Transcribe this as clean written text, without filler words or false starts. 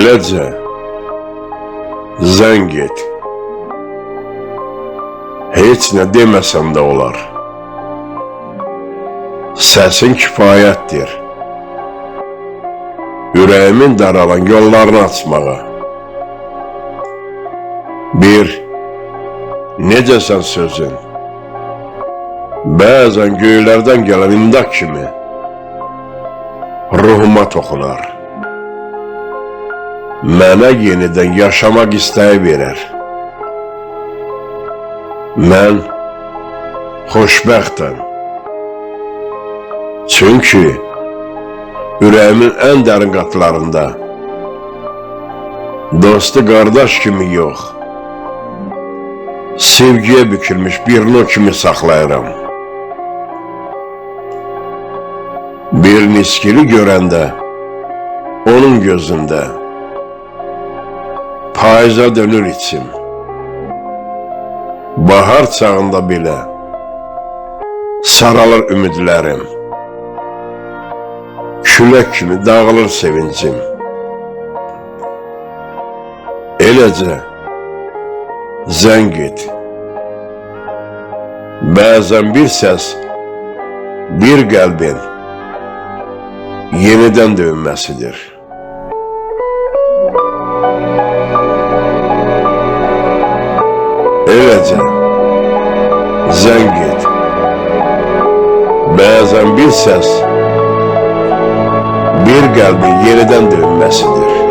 Eləcə zəng et. Heç nə deməsəm də olar. Səsin kifayətdir. Ürəyimin daralan yollarını açmağa. Bir, necəsən sözün? Bəzən göylərdən gələn imdad kimi ruhuma toxunar. Mənə yenidən yaşamaq istəyi verər. Mən xoşbəxtəm. Çünki ürəyimin ən dərin qatlarında dostu qardaş kimi yox, sevgiyə bükülmüş bir nur kimi saxlayıram. Bir miskili görəndə onun gözündə payıza dönür içim. Bahar çağında belə saralır ümidlərim. Külək kimi dağılır sevincim. Eləcə zəng et. Bəzən bir səs, bir qəlbin yenidən döyünməsidir. Eləcə zəng et. Bəzən bir səs, bir qəlbin yenidən döyünməsidir.